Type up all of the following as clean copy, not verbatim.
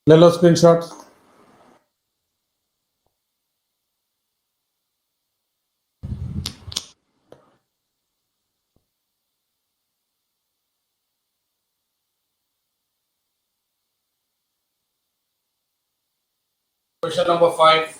ले लो screenshot. Question number 5।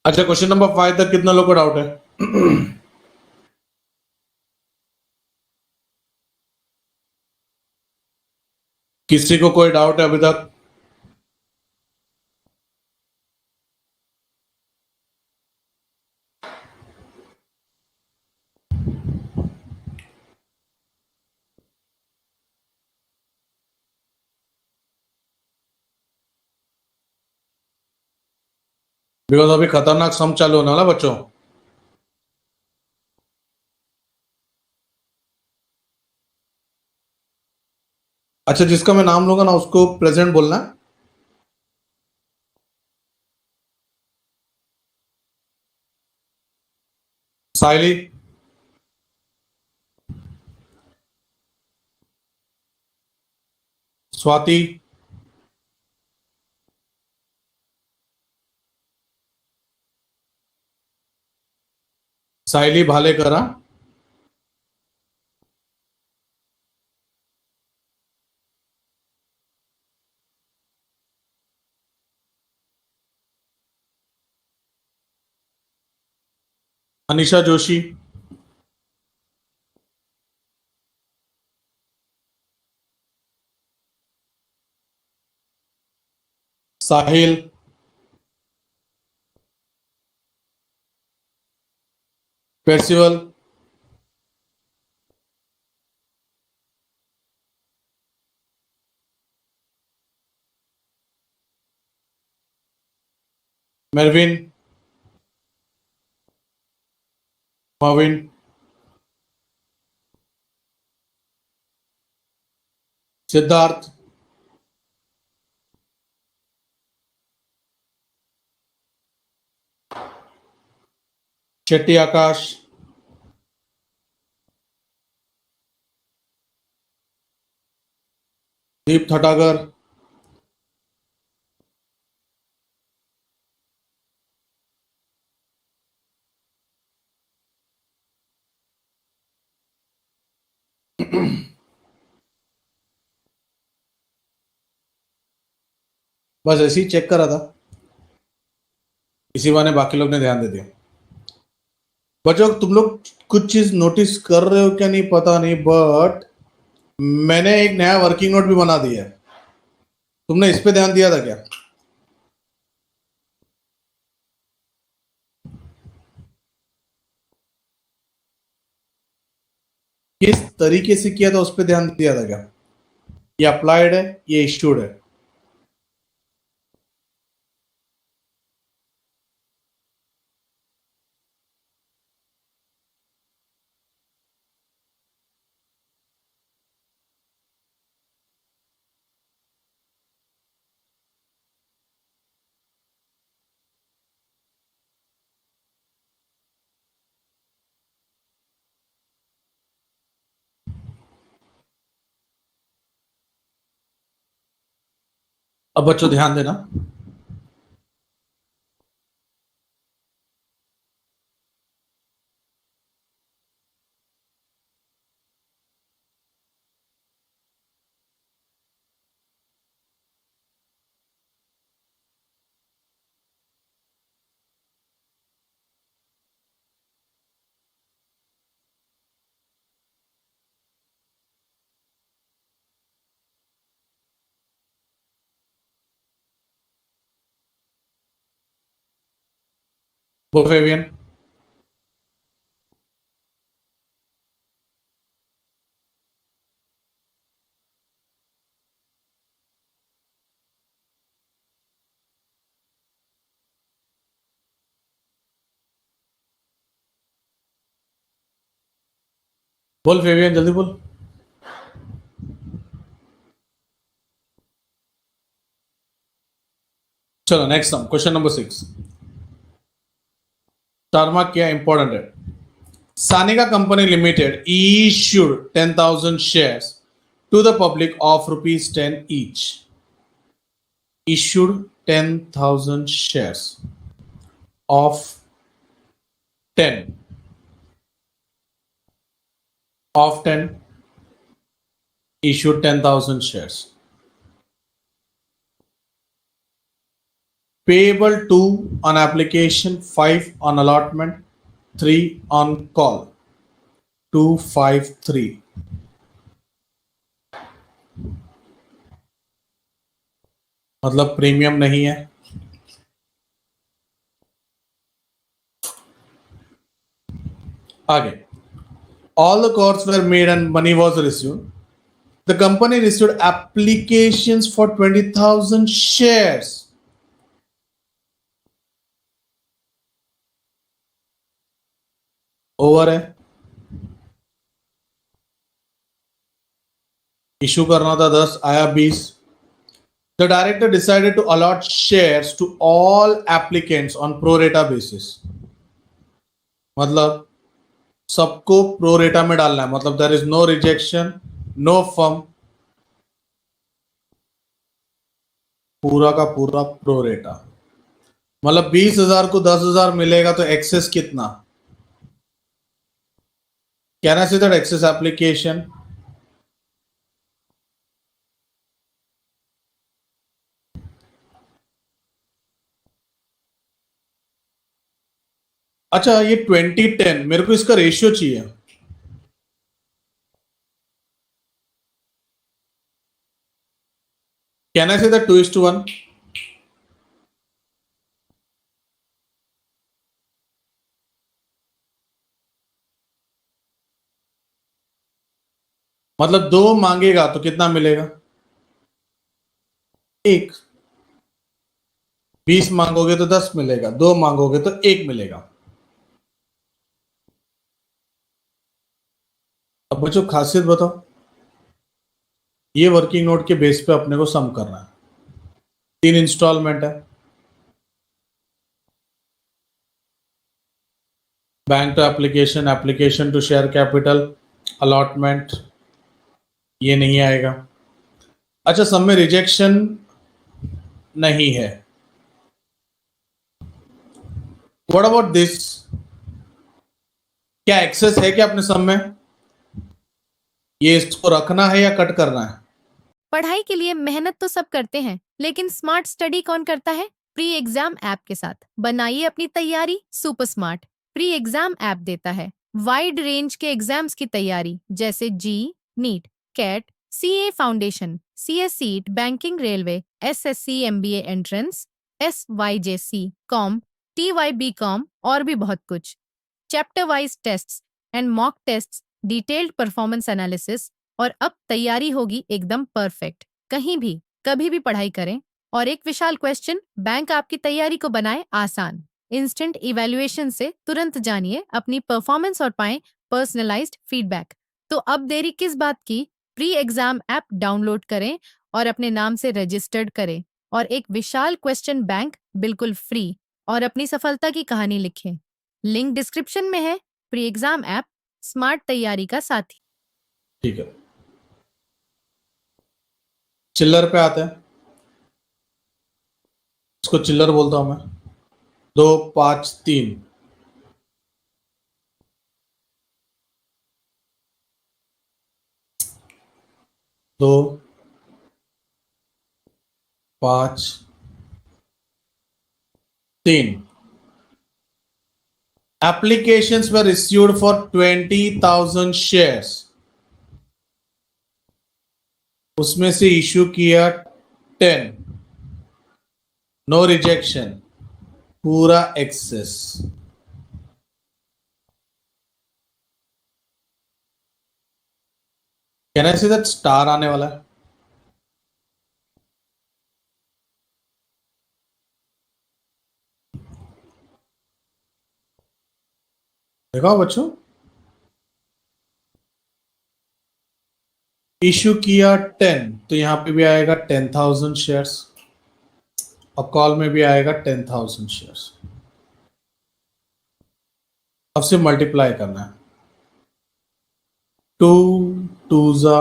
अच्छा, question number 5 तक कितना लोग को डाउट है? किसी को कोई डाउट है अभी तक? बिकॉज अभी खतरनाक सम चालू होना ना बच्चों। अच्छा, जिसका मैं नाम लूंगा ना उसको प्रेजेंट बोलना है। साइली, स्वाति, साइली भालेकर, हाँ? अनिशा जोशी, साहिल, पेर्सिवल, मेरविन, मविन, सिद्धार्थ, शेट्टी आकाश, दीप थटागर, बस ऐसे ही चेक करा था। इसी बहाने बाकी लोग ने ध्यान दे दिया। बच्चों, तुम लोग कुछ चीज नोटिस कर रहे हो क्या नहीं पता नहीं, बट मैंने एक नया वर्किंग नोट भी बना दिया है। तुमने इस पे ध्यान दिया था क्या? किस तरीके से किया था उस पर ध्यान दिया था क्या? ये अप्लाइड है, ये इश्यूड है। अब बच्चों ध्यान देना, वो फेवियन। बोल फेवियन, जल्दी बोल। चलो नेक्स्ट सम, क्वेश्चन नंबर 6। टर्मा क्या इंपॉर्टेंट है? Sanika Company Limited issued 10,000 shares to the public of rupees 10 each. Issued 10,000 shares of 10 of 10, issued 10,000 shares. Payable 2 on application, 5 on allotment, 3 on call. 253 मतलब premium नहीं है। आगे, all the calls were made and money was received. The company received applications for 20,000 shares. Over है, issue करना था 10, आया 20। The director decided to allot shares to all applicants on pro rata basis. मतलब सबको pro रेटा में डालना है, मतलब there is no rejection, no firm, पूरा का पूरा प्रो रेटा। मतलब 20,000 को 10,000 मिलेगा तो एक्सेस कितना? Can I say that excess application? अच्छा, ये 2010 मेरे को इसका रेशियो चाहिए। Can I say that 2:1? मतलब 2 मांगेगा तो कितना मिलेगा? 1। 20 मांगोगे तो 10 मिलेगा, 2 मांगोगे तो 1 मिलेगा। अब बच्चों खासियत बताओ, ये वर्किंग नोट के बेस पे अपने को सम करना है। 3 इंस्टॉलमेंट है, bank to application, application to share capital, allotment, ये नहीं आएगा। अच्छा, सब में रिजेक्शन नहीं है। What about this? क्या एक्सेस है क्या अपने सब में? ये इसको रखना है या कट करना है? पढ़ाई के लिए मेहनत तो सब करते हैं, लेकिन स्मार्ट स्टडी कौन करता है? प्री एग्जाम ऐप के साथ बनाइए अपनी तैयारी super smart. Pre exam app देता है वाइड रेंज के एग्जाम्स की तैयारी, जैसे JEE, NEET, CAT, CA foundation, CS seat, banking, railway, SSC, MBA entrance, SYJC, com, TYBCom और भी बहुत कुछ। Chapter wise tests and mock tests detailed performance analysis, और अब तैयारी होगी एकदम परफेक्ट। कहीं भी कभी भी पढ़ाई करें। और एक विशाल क्वेश्चन, बैंक आपकी तैयारी को बनाए आसान। इंस्टेंट इवैल्यूएशन से तुरंत जानिए अपनी परफॉर्मेंस और पाएं पर्सनलाइज्ड फीडबैक। तो अब देरी किस बात की? प्री एग्जाम ऐप डाउनलोड करें और अपने नाम से रजिस्टर्ड करें और एक विशाल क्वेश्चन बैंक बिल्कुल फ्री, और अपनी सफलता की कहानी लिखें। लिंक डिस्क्रिप्शन में है। प्री एग्जाम ऐप, स्मार्ट तैयारी का साथी। ठीक है, चिल्लर पे आते हैं। इसको चिल्लर बोलता हूं मैं। 2 5 3। 2 5 3। Applications were issued for 20,000 shares. उसमें से इश्यू किया 10। नो रिजेक्शन, पूरा excess. Can I see that star आने वाला है? देखो बच्चों, इश्यू किया 10, तो यहां पे भी आएगा 10,000 शेयर्स, और कॉल में भी आएगा 10,000 शेयर्स। अब से मल्टीप्लाई करना है। 2 2 जा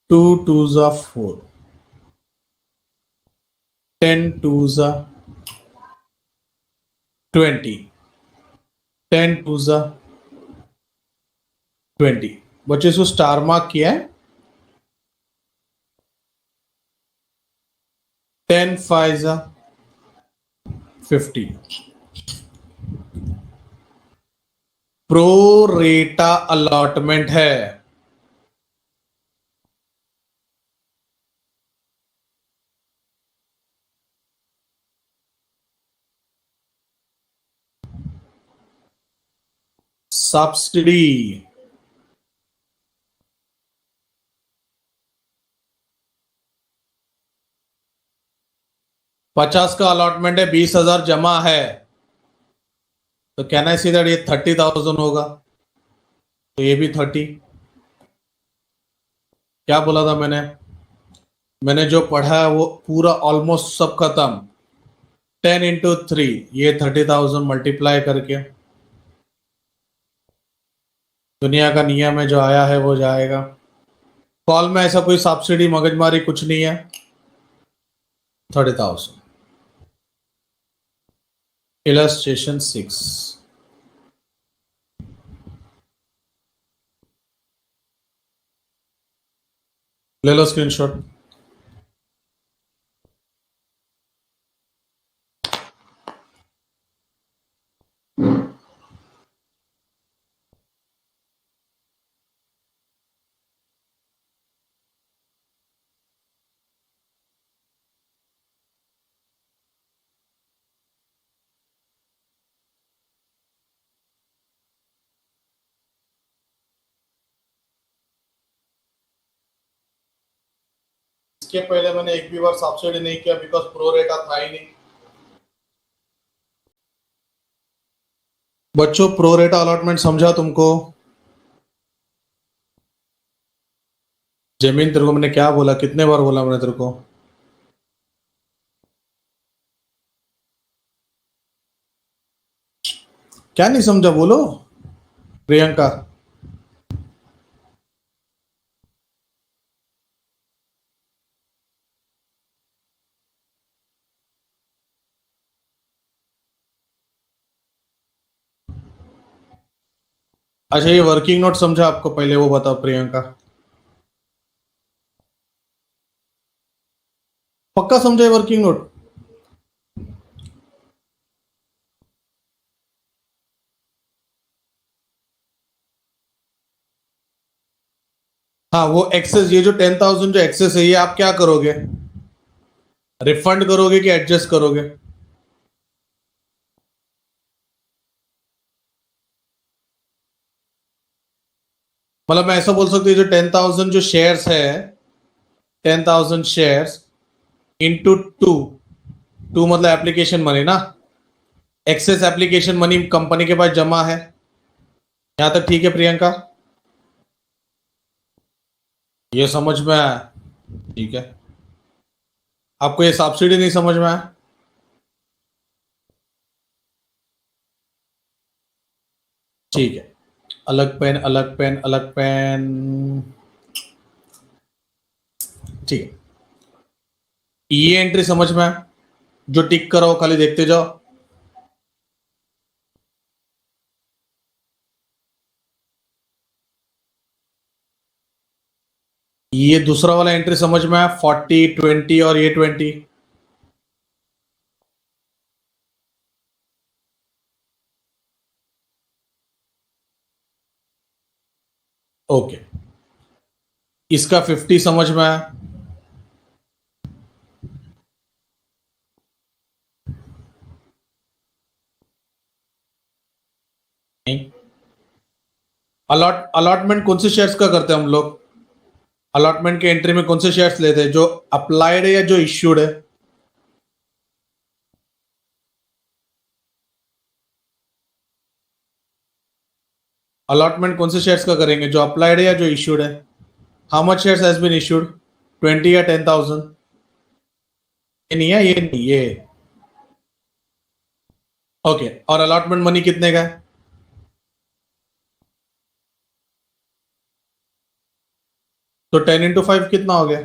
2 2 जा 4, 10 2 जा 20, 10 2 जा 20। बच्चे इसको स्टार मार्क किया है। 10 5 जा 50। प्रो रेटा अलॉटमेंट है। सब्सिडी, पचास का अलॉटमेंट है, 20,000 जमा है, तो कहना है सीधा ये 30,000 होगा, तो ये भी 30। क्या बोला था मैंने जो पढ़ा है वो पूरा ऑलमोस्ट सब खत्म। 10 इंटू 3, ये 30,000 मल्टीप्लाई करके दुनिया का नियम है, जो आया है वो जाएगा। कॉल में ऐसा कोई सब्सिडी मगजमारी कुछ नहीं है। 30,000। इलस्ट्रेशन 6। ले लो स्क्रीनशॉट। इसके पहले मैंने एक भी बार सब्सिडी नहीं किया, बिकॉज प्रो रेटा था ही नहीं। बच्चों, प्रो रेटा अलॉटमेंट समझा तुमको? जमीन, तेरे को मैंने क्या बोला, कितने बार बोला मैंने तेरे को? क्या नहीं समझा, बोलो प्रियंका। अच्छा, ये वर्किंग नोट समझा आपको? पहले वो बताओ प्रियंका। पक्का समझा ये वर्किंग नोट? हाँ, वो एक्सेस, ये जो 10,000 जो एक्सेस है, ये आप क्या करोगे? रिफंड करोगे कि एडजस्ट करोगे? मतलब मैं ऐसा बोल सकती हूँ जो 10,000 जो शेयर्स है, 10,000 शेयर्स इंटू टू, टू मतलब एप्लीकेशन मनी ना, एक्सेस एप्लीकेशन मनी कंपनी के पास जमा है। यहां तक ठीक है प्रियंका? ये समझ में आया? ठीक है। आपको ये सब्सिडी नहीं समझ में आया? ठीक है, अलग पेन अलग पेन अलग पेन। ठीक है, ये एंट्री समझ में आया? जो टिक करो खाली देखते जाओ। ये दूसरा वाला एंट्री समझ में आया? 40 20 और ये 20। ओके, इसका 50 समझ में आया? नहीं। अलॉटमेंट कौन से शेयर्स का करते हैं हम लोग? अलॉटमेंट के एंट्री में कौन से शेयर्स लेते हैं, जो अप्लाइड है या जो इश्यूड है? अलॉटमेंट कौन से शेयर्स का करेंगे, जो अप्लाइड है या जो इश्यूड है? How much shares has been issued, 20 या 10,000? ये नहीं है, ये नहीं, ये। ओके, और अलॉटमेंट मनी कितने का है? तो 10 इंटू 5 कितना हो गया?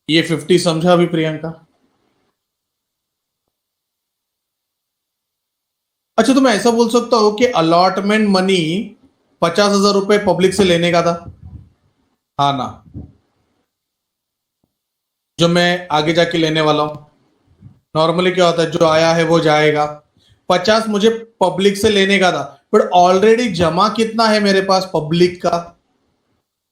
ये 50 समझा अभी प्रियंका? अच्छा, तो मैं ऐसा बोल सकता हूं कि अलॉटमेंट मनी 50,000 रुपए पब्लिक से लेने का था, हाँ ना? जो मैं आगे जाके लेने वाला हूं। नॉर्मली क्या होता है, जो आया है वो जाएगा। 50 मुझे पब्लिक से लेने का था, बट ऑलरेडी जमा कितना है मेरे पास पब्लिक का?